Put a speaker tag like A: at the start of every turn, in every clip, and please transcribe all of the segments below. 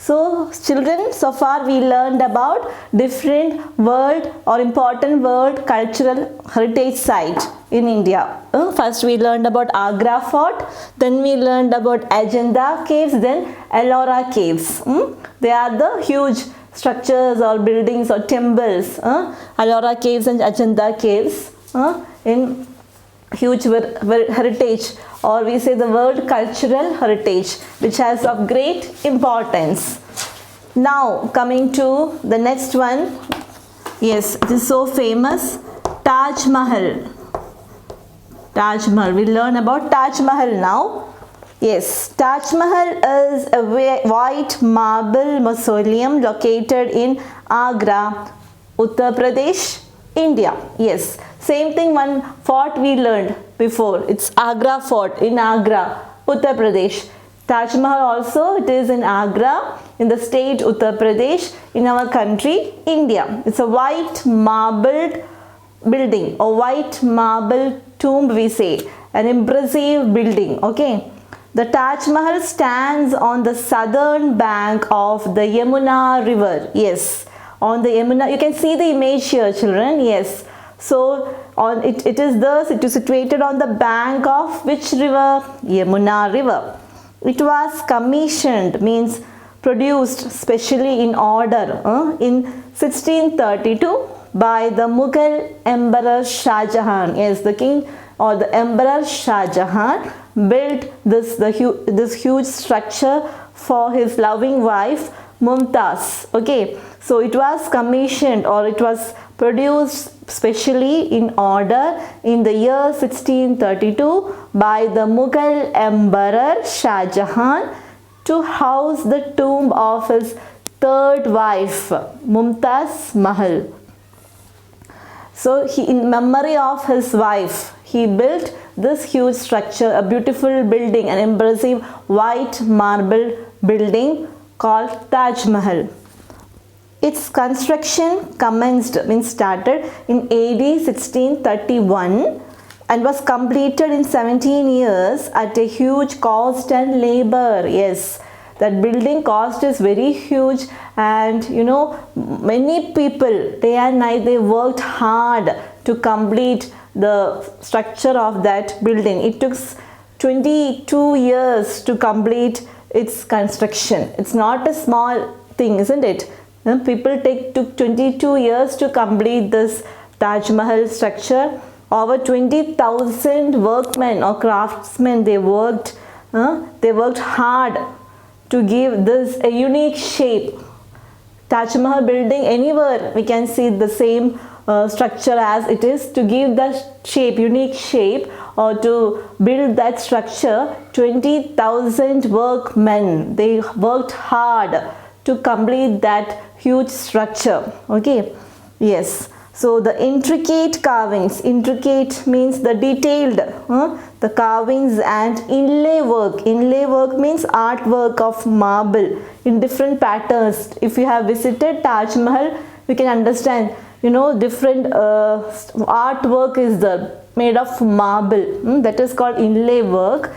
A: So children, so far we learned about different world or important world cultural heritage site in India. First we learned about Agra Fort, then we learned about Ajanta caves, then Ellora caves. They are the huge structures or buildings or temples. Ellora caves and Ajanta caves in huge heritage, or we say the world cultural heritage, which has of great importance. Now coming to the next one, yes, it is so famous, Taj Mahal. Taj Mahal, we learn about Taj Mahal now. Yes, Taj Mahal is a white marble mausoleum located in Agra, Uttar Pradesh, India. Yes, same thing, one fort we learned before. It's Agra Fort in Agra, Uttar Pradesh. Taj Mahal also, it is in Agra, in the state Uttar Pradesh, in our country, India. It's a white marbled building, a white marble tomb we say, an impressive building. Okay. The Taj Mahal stands on the southern bank of the Yamuna river. Yes, on the Yamuna, you can see the image here, children. Yes, so on it is situated on the bank of which river? Yamuna river. It was commissioned, means produced specially in order in 1632 by the Mughal Emperor Shah Jahan. Yes, the king or the Emperor Shah Jahan built this huge structure for his loving wife Mumtaz. Okay, so it was commissioned or it was produced specially in order in the year 1632 by the Mughal Emperor Shah Jahan to house the tomb of his third wife Mumtaz Mahal. So in memory of his wife, he built this huge structure, a beautiful building, an impressive white marble building called Taj Mahal. Its construction started in AD 1631 and was completed in 17 years at a huge cost and labor. Yes, that building cost is very huge, and many people day and night they worked hard to complete the structure of that building. It took 22 years to complete its construction. It's not a small thing, isn't it? People took 22 years to complete this Taj Mahal structure. Over 20,000 workmen or craftsmen, they worked hard to give this a unique shape. Taj Mahal building, anywhere we can see the same structure as it is. To give that shape, unique shape, or to build that structure, 20,000 workmen, they worked hard to complete that huge structure. Okay, yes. So the intricate carvings, intricate means the detailed, the carvings and inlay work. Inlay work means artwork of marble in different patterns. If you have visited Taj Mahal, you can understand, different artwork is there made of marble. That is called inlay work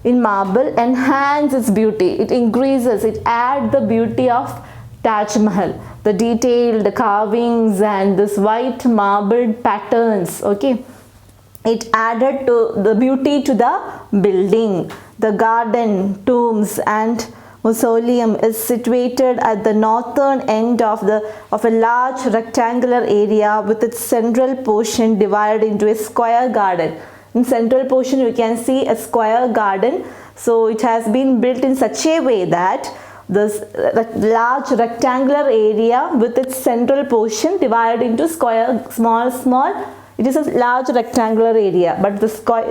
A: in marble. Enhance its beauty. It increases, it adds the beauty of Taj Mahal. The detailed carvings and this white marbled patterns. Okay, it added to the beauty to the building. The garden, tombs and mausoleum is situated at the northern end of a large rectangular area with its central portion divided into a square garden. In central portion you can see a square garden. So it has been built in such a way that this large rectangular area with its central portion divided into square, small. It is a large rectangular area, but the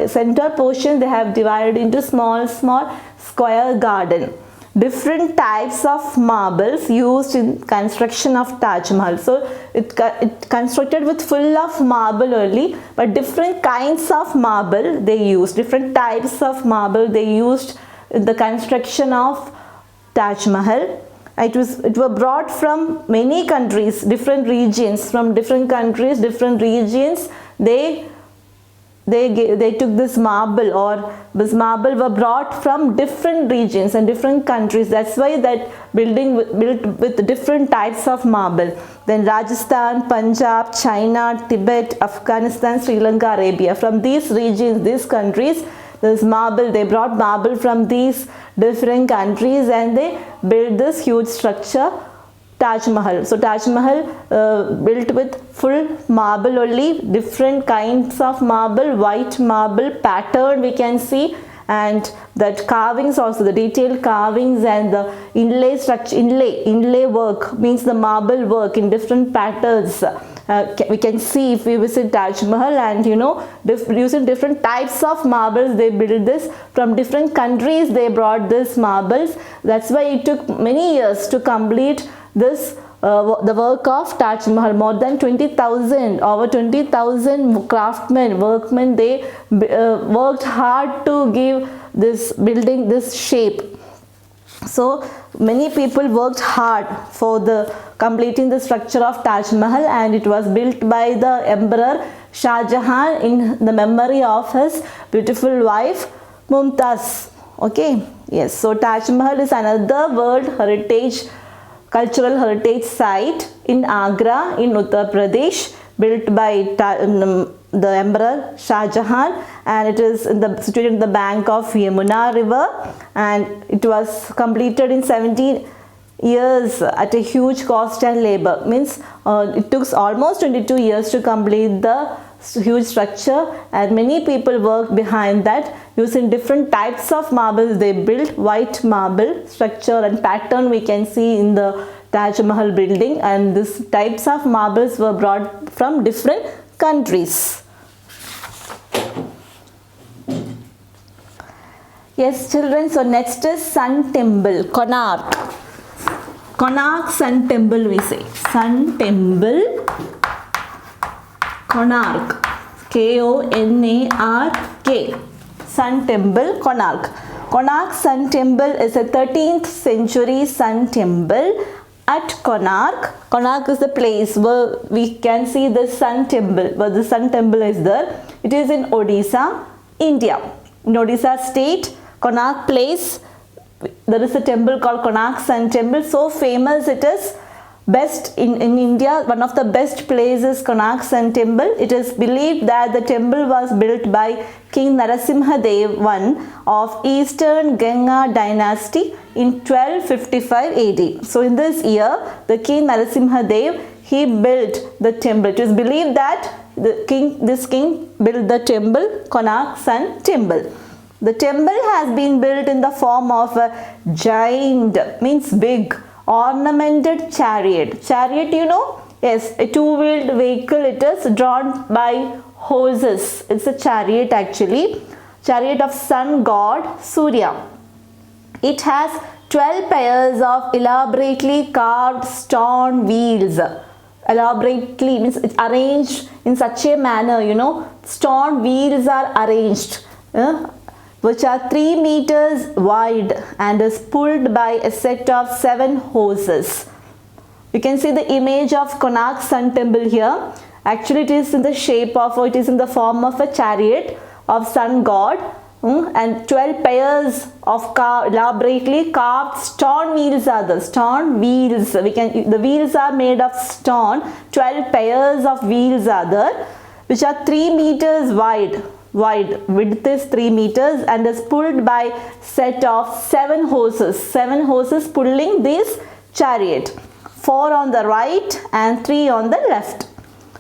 A: center portion they have divided into small square garden. Different types of marbles used in construction of Taj Mahal. So it constructed with full of marble only, but different kinds of marble they used. Different types of marble they used in the construction of Taj Mahal. It were brought from many countries, different regions, from different countries, different regions. They they took this marble, or this marble were brought from different regions and different countries. That's why that building built with different types of marble. Then Rajasthan, Punjab, China, Tibet, Afghanistan, Sri Lanka, Arabia. From these regions, these countries, this marble, they brought marble from these different countries and they built this huge structure, Taj Mahal. So Taj Mahal built with full marble only, different kinds of marble, white marble pattern we can see, and that carvings also, the detailed carvings and the inlay structure, inlay work means the marble work in different patterns. We can see if we visit Taj Mahal, and using different types of marbles they built this. From different countries they brought this marbles. That's why it took many years to complete this the work of Taj Mahal. More than 20,000, over 20,000 craftsmen, workmen, they worked hard to give this building this shape. So many people worked hard for the completing the structure of Taj Mahal, and it was built by the Emperor Shah Jahan in the memory of his beautiful wife Mumtaz. Okay, yes, so Taj Mahal is another World Heritage Cultural Heritage Site in Agra in Uttar Pradesh, built by the Emperor Shah Jahan, and it is situated in the bank of Yamuna River, and it was completed in 17 years at a huge cost and labor. Means it took almost 22 years to complete the huge structure, and many people worked behind that using different types of marbles. They built white marble structure and pattern we can see in the Taj Mahal building, and these types of marbles were brought from different countries. Yes children, so next is Sun Temple, Konark. Konark Sun Temple we say. Sun Temple, Konark, K-O-N-A-R-K, Sun Temple, Konark. Konark Sun Temple is a 13th century Sun Temple at Konark. Konark is the place where we can see the Sun Temple, where the Sun Temple is there. It is in Odisha, India. In Odisha state, Konark place, there is a temple called Konark Sun Temple. So famous it is. Best in India, one of the best places, Konark Sun Temple. It is believed that the temple was built by King Narasimha Dev I of Eastern Ganga dynasty in 1255 AD. So in this year, the King Narasimha Dev, he built the temple. It is believed that this king built the temple, Konark Sun Temple. The temple has been built in the form of a giant, means big, ornamented chariot. Chariot, yes, a two-wheeled vehicle. It is drawn by horses. It's a chariot actually. Chariot of sun god Surya. It has 12 pairs of elaborately carved stone wheels. Elaborately means it's arranged in such a manner, stone wheels are arranged, which are 3 meters wide and is pulled by a set of 7 horses. You can see the image of Konark Sun Temple here. Actually it is in the shape of, it is in the form of a chariot of sun god, and 12 pairs of elaborately carved stone wheels are the stone wheels. The wheels are made of stone. 12 pairs of wheels are there, which are 3 meters wide. Width is 3 meters and is pulled by set of 7 horses. 7 horses pulling this chariot. 4 on the right and 3 on the left.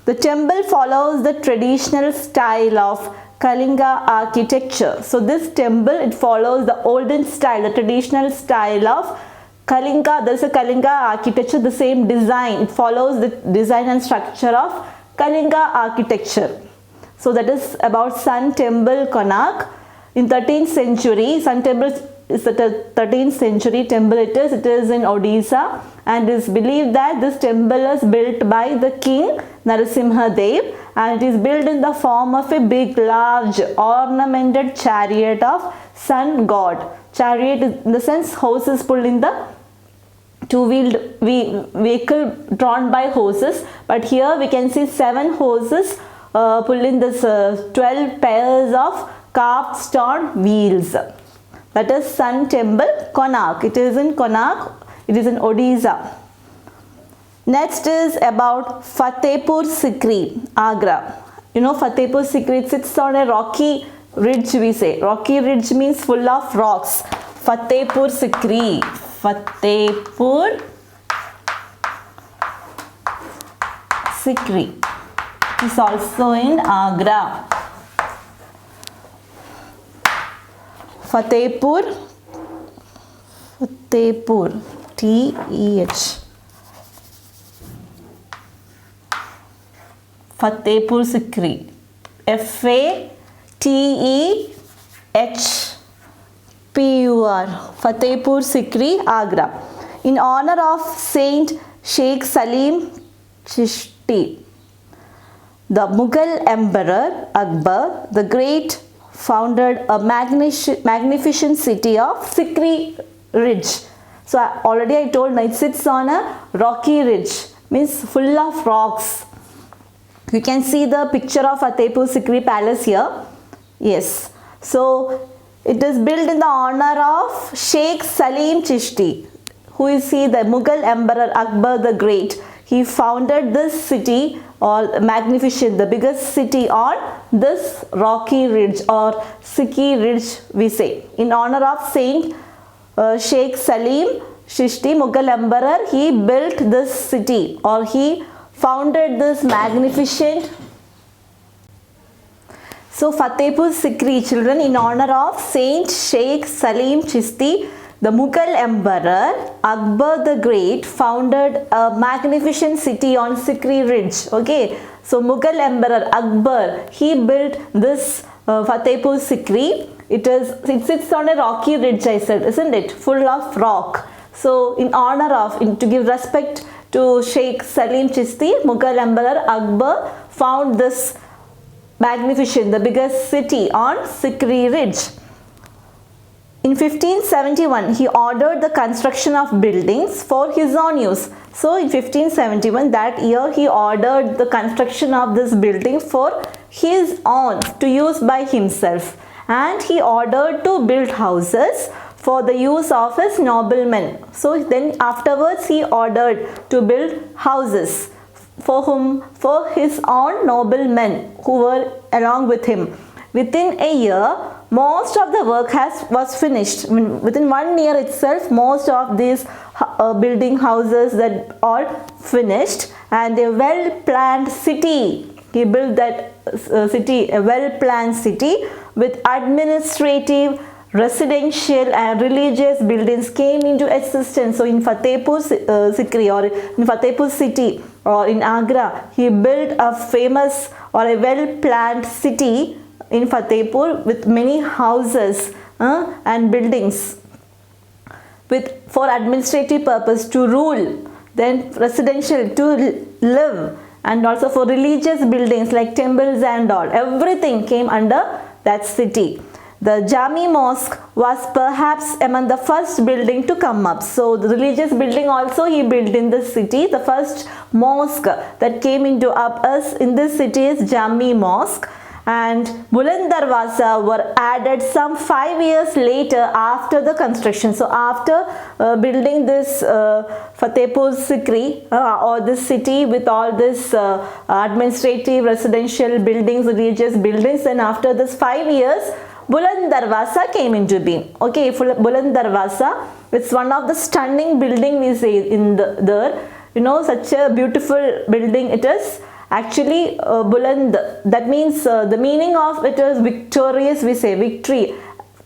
A: The temple follows the traditional style of Kalinga architecture. So this temple, it follows the olden style, the traditional style of Kalinga. There is a Kalinga architecture, the same design. It follows the design and structure of Kalinga architecture. So that is about Sun Temple, Konark. In 13th century, Sun Temple is a 13th century temple. It is in Odisha, and it is believed that this temple is built by the King Narasimha Dev, and it is built in the form of a big, large, ornamented chariot of sun god. Chariot in the sense horses pulling the two-wheeled vehicle drawn by horses, but here we can see 7 horses pulling this 12 pairs of carved stone wheels. That is Sun Temple, Konark. It is in Konark. It is in Odisha. Next is about Fatehpur Sikri, Agra. You know Fatehpur Sikri, it sits on a rocky ridge, we say. Rocky ridge means full of rocks. Fatehpur Sikri. Fatehpur Sikri. It is also in Agra. Fatehpur. Fatehpur. T-E-H. Fatehpur Sikri. F-A-T-E-H-P-U-R. Fatehpur Sikri, Agra. In honor of Saint Sheikh Salim Chishti, the Mughal Emperor Akbar the Great founded a magnificent city of Sikri Ridge. So already I told, it sits on a rocky ridge, means full of rocks. You can see the picture of Fatehpur Sikri Palace here. Yes. So it is built in the honor of Sheikh Salim Chishti. Who is he? The Mughal Emperor Akbar the Great. He founded this city, or magnificent, the biggest city on this rocky ridge or Sikri Ridge, we say. In honor of Saint Sheikh Salim Chishti, Mughal Emperor, he built this city, or he founded this magnificent. So Fatehpur Sikri, children, in honor of Saint Sheikh Salim Chishti, the Mughal Emperor Akbar the Great founded a magnificent city on Sikri Ridge. Okay, so Mughal Emperor Akbar, he built this Fatehpur Sikri. It sits on a rocky ridge, I said, isn't it? Full of rock. So in honor of, to give respect to Sheikh Salim Chishti, Mughal Emperor Akbar found this magnificent, the biggest city on Sikri Ridge. In 1571, he ordered the construction of buildings for his own use. So in 1571, that year, he ordered the construction of this building for his own, to use by himself. And he ordered to build houses for the use of his noblemen. So then afterwards, he ordered to build houses for whom? For his own noblemen who were along with him. Within a year, most of the work was finished. Within 1 year itself, most of these building houses that all finished, and a well-planned city. He built that city, a well-planned city with administrative, residential and religious buildings came into existence. So in Fatehpur Sikri, or in Fatehpur city, or in Agra, he built a famous or a well-planned city in Fatehpur with many houses and buildings for administrative purpose, to rule, then residential, to live, and also for religious buildings like temples and all. Everything came under that city. The Jami Mosque was perhaps among the first building to come up. So the religious building also he built in this city. The first mosque that came into up us in this city is Jami Mosque. And Buland Darwaza were added some 5 years later after the construction. So after building this Fatehpur Sikri, or this city with all this administrative, residential buildings, religious buildings, and after this 5 years, Buland Darwaza came into being. Okay, Buland Darwaza, it's one of the stunning building we say in there. You know, such a beautiful building it is. Actually, Buland, that means the meaning of it is victorious, we say, victory.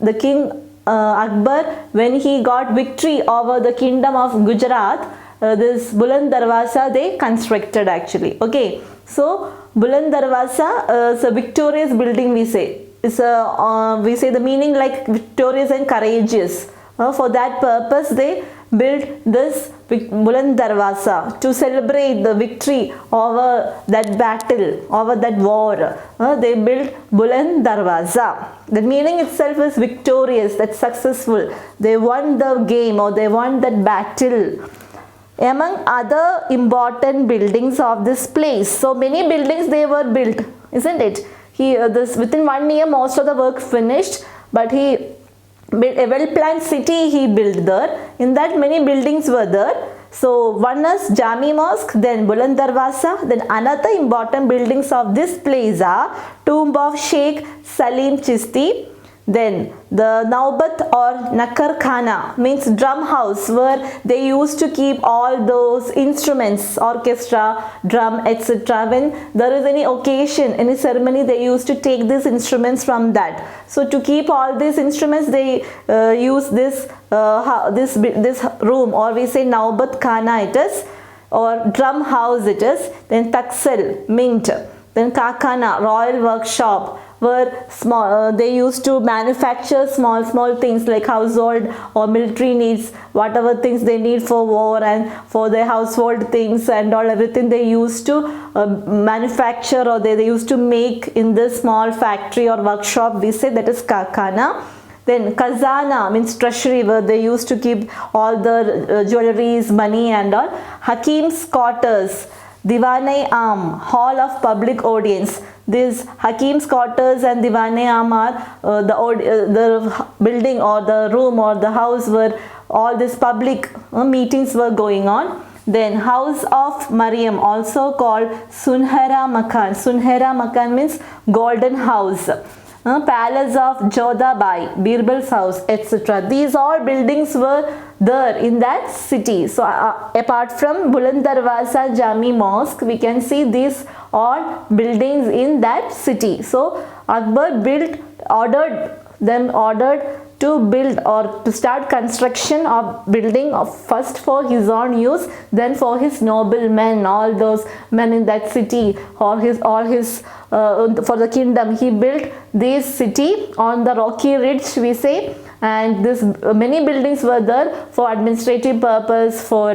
A: The king Akbar, when he got victory over the kingdom of Gujarat, this Buland Darwaza they constructed actually. Okay, so Buland Darwaza is a victorious building we say. It's a, we say the meaning like victorious and courageous. For that purpose they built this Buland Darwaza to celebrate the victory over that battle, over that war. They built Buland Darwaza. The meaning itself is victorious, that's successful. They won the game or they won that battle. Among other important buildings of this place, so many buildings they were built isn't it? He this within 1 year most of the work finished, but he built a well-planned city. He built there. In that many buildings were there. So one is Jami Mosque, then Buland Darwaza, then another important buildings of this place are Tomb of Sheikh Salim Chishti, then the Naubat or Nakar Khana means drum house, where they used to keep all those instruments, orchestra, drum, etc. When there is any occasion, any ceremony, they used to take these instruments from that. So to keep all these instruments, they use this this room, or we say Naubat Khana it is, or drum house it is. Then Taksal, mint. Then Kakana, royal workshop, where small they used to manufacture small things like household or military needs, whatever things they need for war and for their household things and all, everything they used to manufacture, or they used to make in this small factory or workshop, we say that is Kakana. Then Khazana means treasury, where they used to keep all the jewelries, money and all. Hakim's quarters, Diwan-e-Am, hall of public audience. These Hakim's quarters and Diwan-e-Am are the building or the room or the house where all these public meetings were going on. Then House of Mariam, also called Sunhera Makan. Sunhera Makan means golden house. Palace of Jodhabai, Birbal's house, etc. These all buildings were there in that city. So apart from Buland Darwaza Jami Mosque, we can see these all buildings in that city. So Akbar ordered to build or to start construction of building of first for his own use, then for his noblemen, all those men in that city, or all his for the kingdom. He built this city on the rocky ridge, we say, and this many buildings were there for administrative purpose, for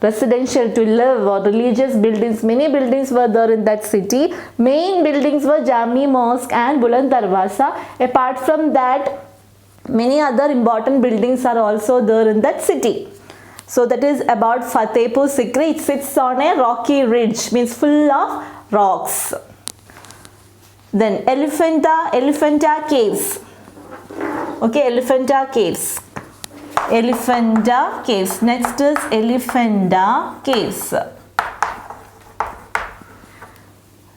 A: residential to live, or religious buildings. Many buildings were there in that city. Main buildings were Jami Mosque and Buland Darwaza. Apart from that, many other important buildings are also there in that city. So that is about Fatehpur Sikri. It sits on a rocky ridge, means full of rocks. Then Elephanta Caves. Okay, Elephanta Caves. Elephanta Caves. Next is Elephanta Caves.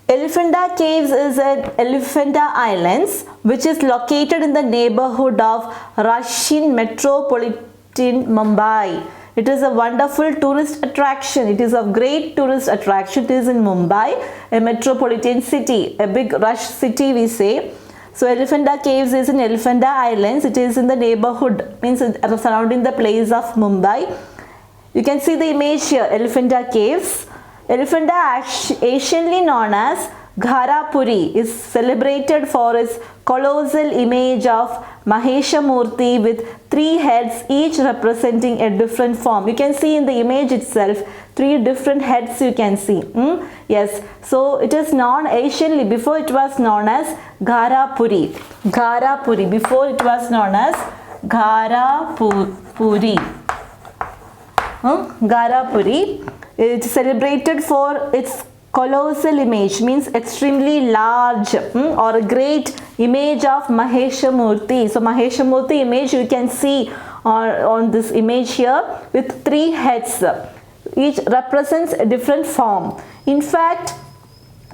A: Elephanta Caves is at Elephanta Islands, which is located in the neighborhood of Russian metropolitan Mumbai. It is a wonderful tourist attraction. It is a great tourist attraction. It is in Mumbai, a metropolitan city, a big rush city, we say. So Elephanta Caves is in Elephanta Islands. It is in the neighborhood, means surrounding the place of Mumbai. You can see the image here, Elephanta Caves. Elephanta, anciently known as Gharapuri, is celebrated for its colossal image of Maheshamurti with 3 heads, each representing a different form. You can see in the image itself 3 different heads you can see. Yes, so it is known anciently, before it was known as Gharapuri. Gharapuri, before it was known as Gharapuri. Gharapuri. It's celebrated for its colossal image, means extremely large or a great image of Maheshamurti. So Maheshamurti image you can see on this image here with 3 heads. Each represents a different form. In fact,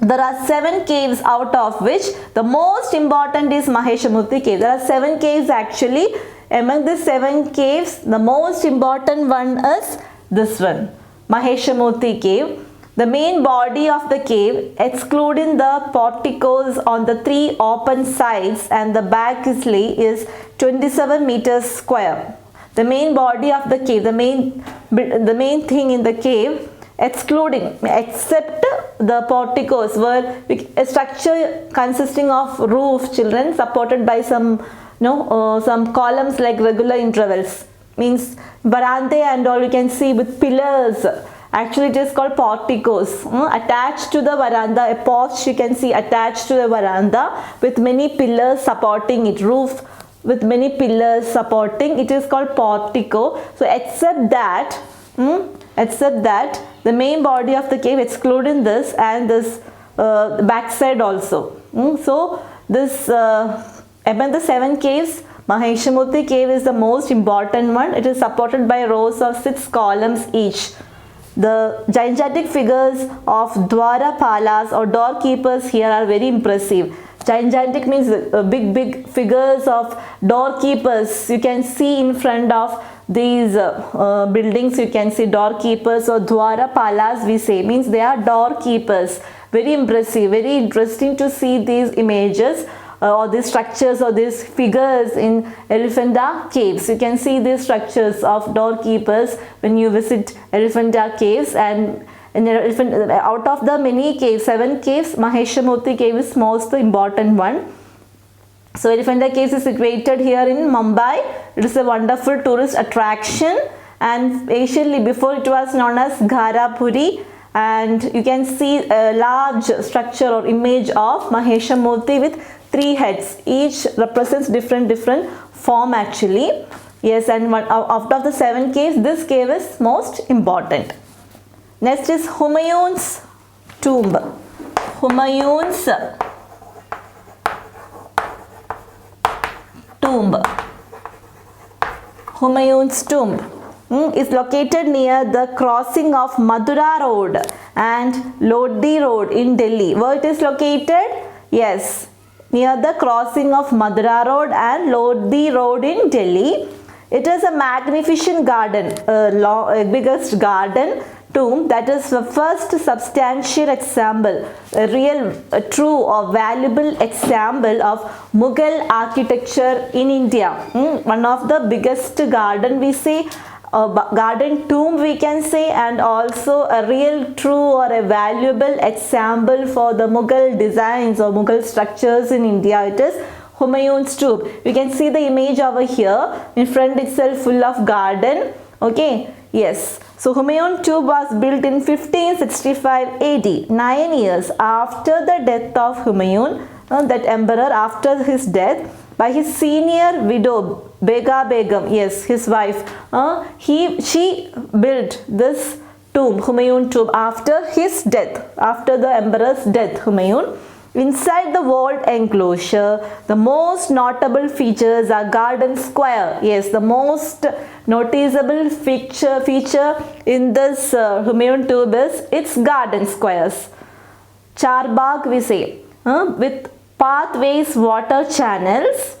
A: there are 7 caves, out of which the most important is Maheshamurti cave. There are 7 caves actually. Among the 7 caves, the most important one is this one, Maheshamurti cave. The main body of the cave, excluding the porticos on the 3 open sides and the back is 27 meters square. The main body of the cave, the main thing in the cave, excluding, except the porticos, were a structure consisting of roof, children, supported by some columns like regular intervals, means veranda and all you can see with pillars. Actually it is called porticos. Attached to the veranda, a porch you can see attached to the veranda with many pillars supporting it, roof with many pillars supporting, it is called portico. So except that the main body of the cave, excluding this and this backside also. So this among the 7 caves, Maheshamurti cave is the most important one. It is supported by rows of 6 columns each. The gigantic figures of Dwarapalas or doorkeepers here are very impressive. Gigantic means big figures of doorkeepers. You can see in front of these buildings, you can see doorkeepers or Dwarapalas we say, means they are doorkeepers. Very impressive, very interesting to see these images or these structures or these figures in Elephanta caves. You can see these structures of doorkeepers when you visit Elephanta caves, and out of the many caves, 7 caves, Maheshamurti cave is most important one. So Elephanta caves is situated here in Mumbai. It is a wonderful tourist attraction, and anciently before it was known as Gharapuri, and you can see a large structure or image of Maheshamurti with 3 heads. Each represents different form actually. Yes, and out of the 7 caves, this cave is most important. Next is Humayun's tomb. Humayun's tomb. Humayun's tomb is located near the crossing of Mathura Road and Lodi Road in Delhi. Where it is located? Yes, near the crossing of Mathura Road and Lodi Road in Delhi. It is a magnificent garden, biggest garden tomb that is the first substantial example, a real, true or valuable example of Mughal architecture in India. One of the biggest garden we say, garden tomb we can say, and also a real, true or a valuable example for the Mughal designs or Mughal structures in India. It is Humayun's tomb. We can see the image over here in front itself, full of garden. Okay, yes. So Humayun tomb was built in 1565 AD, 9 years after the death of Humayun, that emperor. After his death, by his senior widow Bega Begum, yes, his wife, she built this tomb, Humayun tomb, after his death, after the emperor's death, Humayun. Inside the walled enclosure, the most notable features are garden square. Yes, the most noticeable feature in this Humayun tomb is its garden squares. Charbagh we say, with pathways, water channels,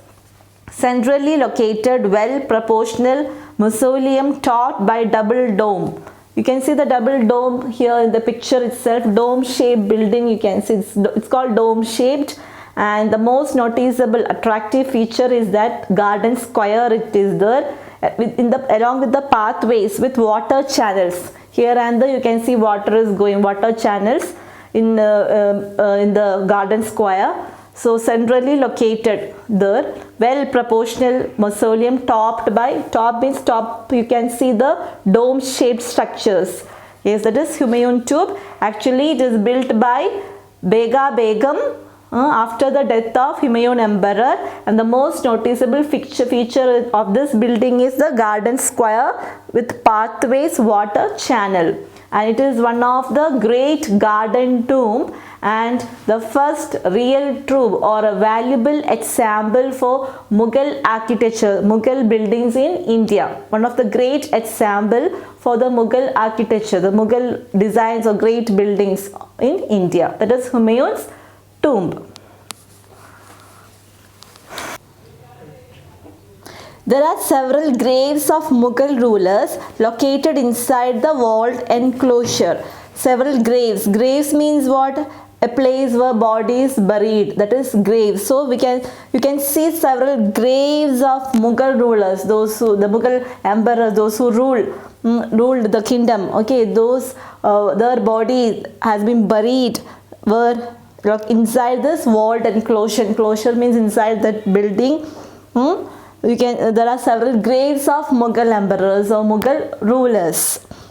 A: centrally located, well proportional mausoleum topped by double dome. You can see the double dome here in the picture itself, dome shaped building. You can see it's called dome shaped, and the most noticeable attractive feature is that garden square. It is there along with the pathways with water channels. Here and there you can see water is going, water channels in the garden square. So centrally located there, well proportional mausoleum topped by, top means top, you can see the dome shaped structures. Yes, that is Humayun tomb. Actually it is built by Bega Begum after the death of Humayun emperor, and the most noticeable feature of this building is the garden square with pathways, water channel, and it is one of the great garden tomb and the first real true or a valuable example for Mughal architecture, Mughal buildings in India. One of the great example for the Mughal architecture, the Mughal designs or great buildings in India. That is Humayun's tomb. There are several graves of Mughal rulers located inside the walled enclosure. Several graves. Graves means what? A place where bodies buried, that is grave. So you can see several graves of Mughal rulers, those who, the Mughal emperors, those who ruled the kingdom. Okay, those their body has been buried were inside this walled enclosure. Enclosure means inside that building. There are several graves of Mughal emperors or Mughal rulers.